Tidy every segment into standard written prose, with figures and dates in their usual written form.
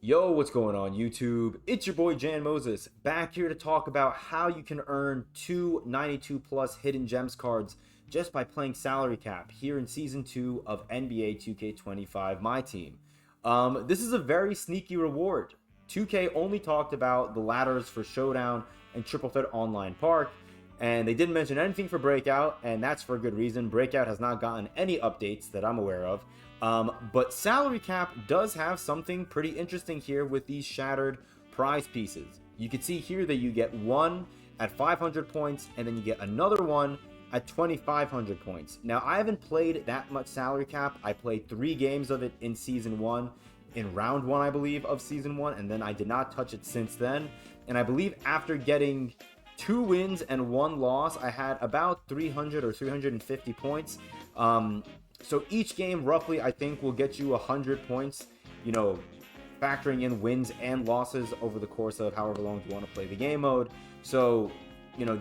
Yo, what's going on YouTube? It's your boy Jan Moses, back here to talk about how you can earn two 92 plus hidden gems cards just by playing salary cap here in season 2 of NBA 2K25 MyTeam. This is a very sneaky reward. 2K only talked about the ladders for Showdown and Triple Threat Online Park, and they didn't mention anything for Breakout, and that's for a good reason. Breakout has not gotten any updates that I'm aware of. But salary cap does have something pretty interesting here with these shattered prize pieces. You can see here that you get one at 500 points, and then you get another one at 2,500 points. Now, I haven't played that much salary cap. I played 3 games of it in season 1, in round 1, I believe, of season 1, and then I did not touch it since then. And I believe after getting 2 wins and 1 loss, I had about 300 or 350 points. So each game, roughly, I think will get you 100 points, factoring in wins and losses over the course of however long you want to play the game mode. So,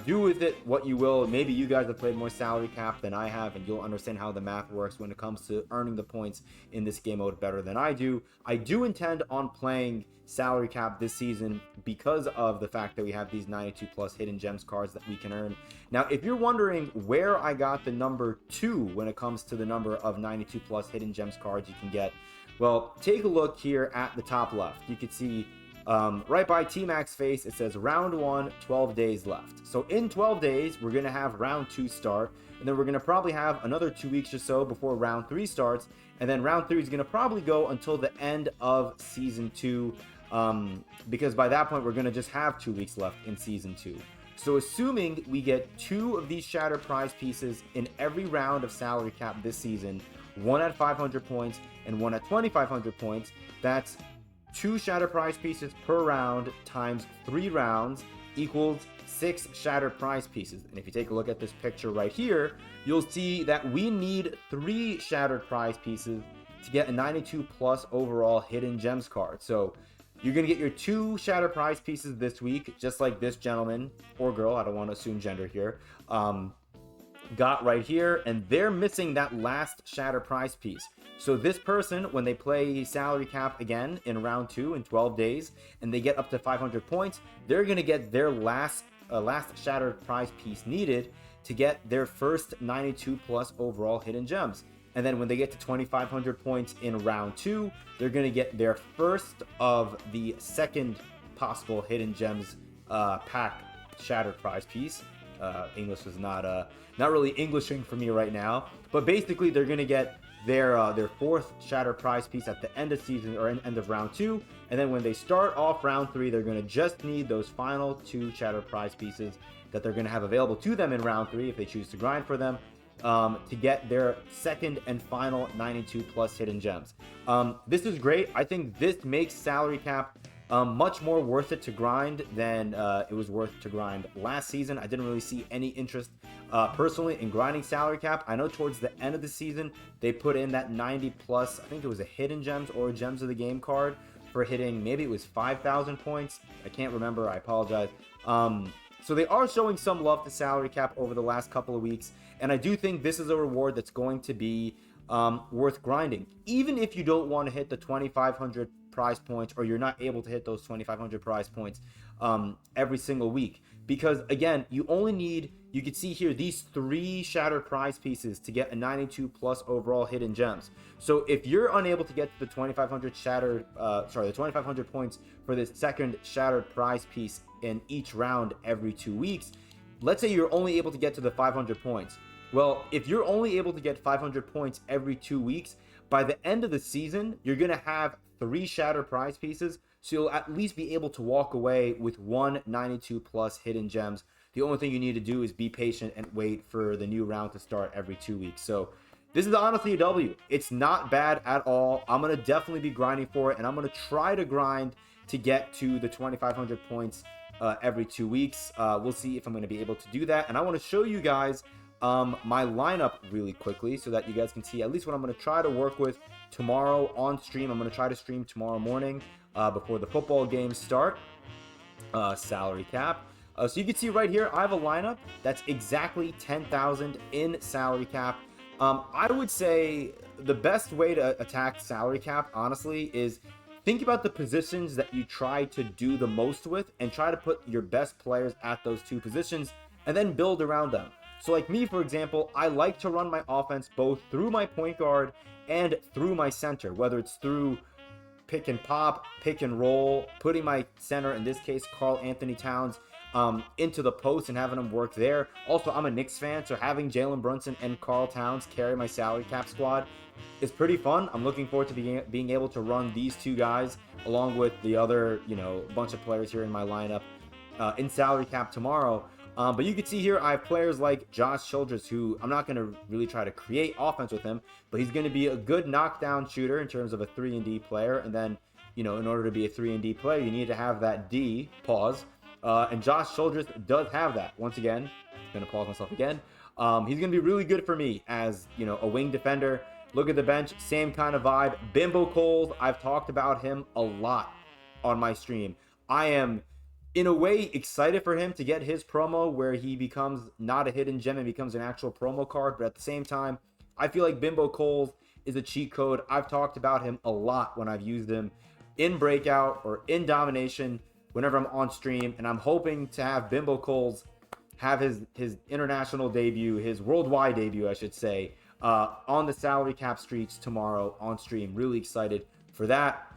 do with it what you will. Maybe you guys have played more salary cap than I have, and you'll understand how the math works when it comes to earning the points in this game mode better than I do. I do intend on playing salary cap this season because of the fact that we have these 92 plus hidden gems cards that we can earn. Now, if you're wondering where I got the number 2 when it comes to the number of 92 plus hidden gems cards you can get, well, take a look here at the top left. You can see right by T-Mac's face, it says round 1, 12 days left. So in 12 days, we're going to have round 2 start, and then we're going to probably have another 2 weeks or so before round 3 starts, and then round 3 is going to probably go until the end of season 2, because by that point, we're going to just have 2 weeks left in season 2. So assuming we get 2 of these shattered prize pieces in every round of salary cap this season, one at 500 points and one at 2,500 points, that's 2 shattered prize pieces per round times 3 rounds equals 6 shattered prize pieces. And if you take a look at this picture right here, you'll see that we need 3 shattered prize pieces to get a 92 plus overall hidden gems card. So you're going to get your 2 shattered prize pieces this week, just like this gentleman or girl, I don't want to assume gender here, got right here, and they're missing that last shattered prize piece. So this person, when they play salary cap again in round 2 in 12 days, and they get up to 500 points, they're going to get their last shattered prize piece needed to get their first 92 plus overall hidden gems. And then when they get to 2,500 points in round 2, they're going to get their first of the second possible hidden gems pack shattered prize piece. English is not really Englishing for me right now, but basically they're going to get their 4th shattered prize piece at the end of season or end of round 2, and then when they start off round 3, they're going to just need those final 2 shattered prize pieces that they're going to have available to them in round 3 if they choose to grind for them, to get their second and final 92 plus hidden gems. This is great. I think this makes salary cap much more worth it to grind than it was worth to grind last season. I didn't really see any interest personally in grinding salary cap. I know towards the end of the season, they put in that 90 plus, I think it was a hidden gems or a gems of the game card for hitting, maybe it was 5,000 points. I can't remember, I apologize. So they are showing some love to salary cap over the last couple of weeks, and I do think this is a reward that's going to be worth grinding. Even if you don't want to hit the 2,500 prize points, or you're not able to hit those 2,500 prize points every single week, because again, you only need, you can see here, these 3 shattered prize pieces to get a 92 plus overall hidden gems. So if you're unable to get to the 2,500 the 2,500 points for this second shattered prize piece in each round every 2 weeks, let's say you're only able to get to the 500 points. Well, if you're only able to get 500 points every 2 weeks, by the end of the season, you're going to have 3 shattered prize pieces, so you'll at least be able to walk away with 1 92 plus hidden gems. The only thing you need to do is be patient and wait for the new round to start every 2 weeks. So this is honestly a W. It's not bad at all. I'm going to definitely be grinding for it, and I'm going to try to grind to get to the 2,500 points every 2 weeks. We'll see if I'm going to be able to do that, and I want to show you guys my lineup really quickly so that you guys can see at least what I'm going to try to work with tomorrow on stream. I'm going to try to stream tomorrow morning before the football games start. Salary cap. So you can see right here, I have a lineup that's exactly 10,000 in salary cap. I would say the best way to attack salary cap, honestly, is think about the positions that you try to do the most with and try to put your best players at those two positions and then build around them. So like me, for example, I like to run my offense both through my point guard and through my center, whether it's through pick and pop, pick and roll, putting my center, in this case, Karl Anthony Towns, into the post and having him work there. Also, I'm a Knicks fan, so having Jalen Brunson and Karl Towns carry my salary cap squad is pretty fun. I'm looking forward to being able to run these two guys along with the other, bunch of players here in my lineup in salary cap tomorrow. But you can see here, I have players like Josh Childress, who I'm not going to really try to create offense with him, but he's going to be a good knockdown shooter in terms of a 3-and-D player. And then, in order to be a 3-and-D player, you need to have that D, pause. And Josh Childress does have that. Once again, I'm going to pause myself again. He's going to be really good for me as, a wing defender. Look at the bench, same kind of vibe. Bimbo Coles, I've talked about him a lot on my stream. I am, in a way, excited for him to get his promo where he becomes not a hidden gem and becomes an actual promo card. But at the same time, I feel like Bimbo Coles is a cheat code. I've talked about him a lot when I've used him in Breakout or in Domination whenever I'm on stream. And I'm hoping to have Bimbo Coles have his international debut, his worldwide debut, I should say, on the salary cap streets tomorrow on stream. Really excited for that.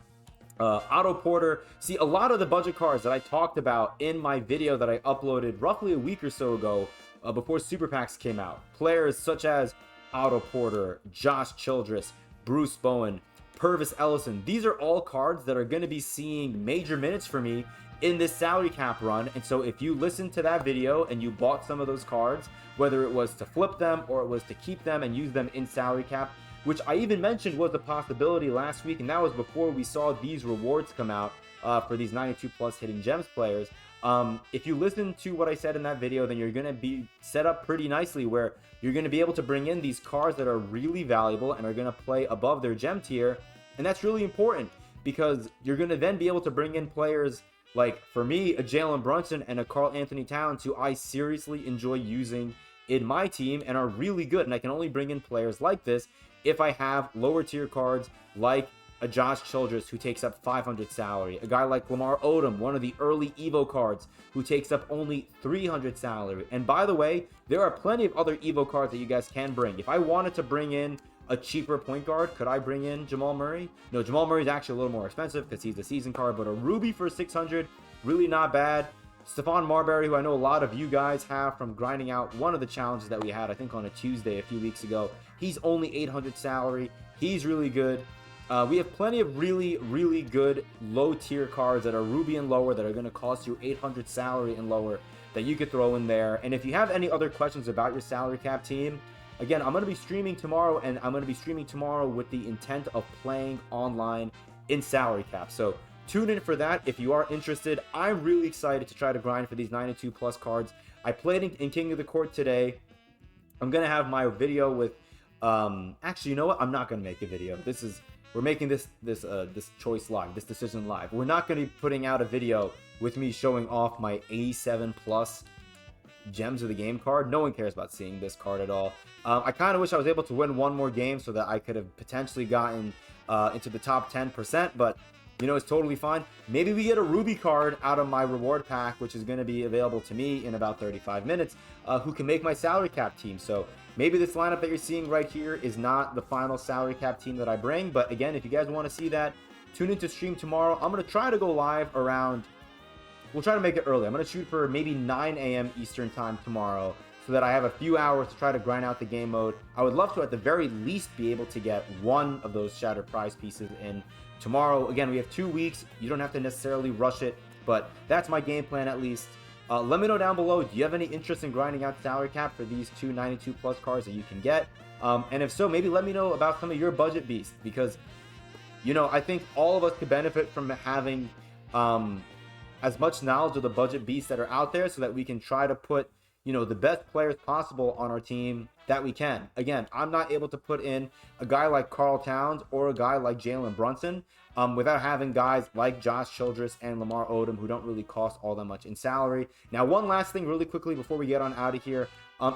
Otto Porter. See, a lot of the budget cards that I talked about in my video that I uploaded roughly a week or so ago before Super Packs came out. Players such as Otto Porter, Josh Childress, Bruce Bowen, Purvis Ellison. These are all cards that are going to be seeing major minutes for me in this salary cap run. And so if you listened to that video and you bought some of those cards, whether it was to flip them or it was to keep them and use them in salary cap, which I even mentioned was a possibility last week, and that was before we saw these rewards come out for these 92 plus hidden gems players. If you listen to what I said in that video, then you're going to be set up pretty nicely where you're going to be able to bring in these cards that are really valuable and are going to play above their gem tier. And that's really important because you're going to then be able to bring in players like, for me, a Jalen Brunson and a Karl Anthony Towns, who I seriously enjoy using in my team and are really good. And I can only bring in players like this if I have lower tier cards like a Josh Childress, who takes up 500 salary, a guy like Lamar Odom, one of the early Evo cards, who takes up only 300 salary. And by the way, there are plenty of other Evo cards that you guys can bring. If I wanted to bring in a cheaper point guard, could I bring in Jamal Murray? No, Jamal Murray is actually a little more expensive because he's a season card, but a Ruby for 600, really not bad. Stephon Marbury, who I know a lot of you guys have from grinding out one of the challenges that we had, I think on a Tuesday a few weeks ago. He's only 800 salary. He's really good. We have plenty of really, really good low-tier cards that are Ruby and lower that are going to cost you 800 salary and lower that you could throw in there. And if you have any other questions about your salary cap team, again, I'm going to be streaming tomorrow, and I'm going to be streaming tomorrow with the intent of playing online in salary cap. So tune in for that if you are interested. I'm really excited to try to grind for these 92 plus cards. I played in King of the Court today. I'm going to have my video with, actually, you know what? I'm not going to make a video. We're making this choice live, this decision live. We're not going to be putting out a video with me showing off my 87 plus gems of the game card. No one cares about seeing this card at all. I kind of wish I was able to win one more game so that I could have potentially gotten into the top 10%, but it's totally fine. Maybe we get a Ruby card out of my reward pack, which is going to be available to me in about 35 minutes, who can make my salary cap team. So maybe this lineup that you're seeing right here is not the final salary cap team that I bring. But again, if you guys want to see that, tune into stream tomorrow. I'm going to try to go live around, we'll try to make it early. I'm going to shoot for maybe 9 a.m. Eastern time tomorrow so that I have a few hours to try to grind out the game mode. I would love to, at the very least, be able to get one of those Shattered Prize pieces in tomorrow. Again, we have 2 weeks. You don't have to necessarily rush it, but that's my game plan at least. Let me know down below, do you have any interest in grinding out salary cap for these 2 92 plus cards that you can get? And if so, maybe let me know about some of your budget beasts, because I think all of us could benefit from having as much knowledge of the budget beasts that are out there so that we can try to put the best players possible on our team that we can. Again, I'm not able to put in a guy like Karl Towns or a guy like Jalen Brunson without having guys like Josh Childress and Lamar Odom, who don't really cost all that much in salary. Now, one last thing really quickly before we get on out of here.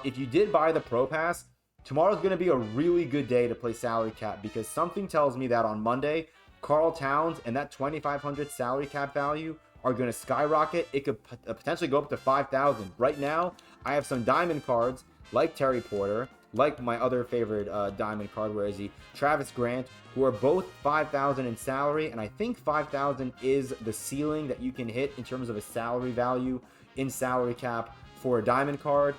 If you did buy the Pro Pass, tomorrow's going to be a really good day to play salary cap, because something tells me that on Monday, Carl Towns and that 2,500 salary cap value are going to skyrocket. It could potentially go up to 5,000. Right now, I have some diamond cards like Terry Porter, like my other favorite diamond card, where is he? Travis Grant, who are both 5,000 in salary, and I think 5,000 is the ceiling that you can hit in terms of a salary value in salary cap for a diamond card.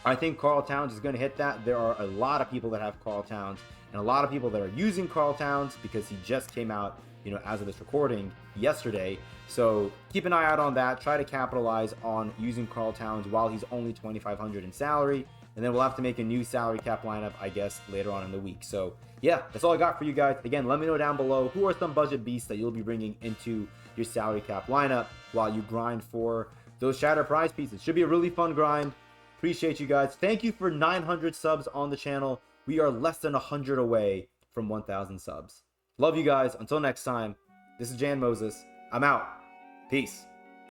I think Carl Towns is going to hit that. There are a lot of people that have Carl Towns and a lot of people that are using Carl Towns because he just came out, as of this recording yesterday. So keep an eye out on that. Try to capitalize on using Carl Towns while he's only 2,500 in salary. And then we'll have to make a new salary cap lineup, I guess, later on in the week. So yeah, that's all I got for you guys. Again, let me know down below who are some budget beasts that you'll be bringing into your salary cap lineup while you grind for those shatter prize pieces. Should be a really fun grind. Appreciate you guys. Thank you for 900 subs on the channel. We are less than 100 away from 1,000 subs. Love you guys. Until next time, this is Jan Moses. I'm out. Peace.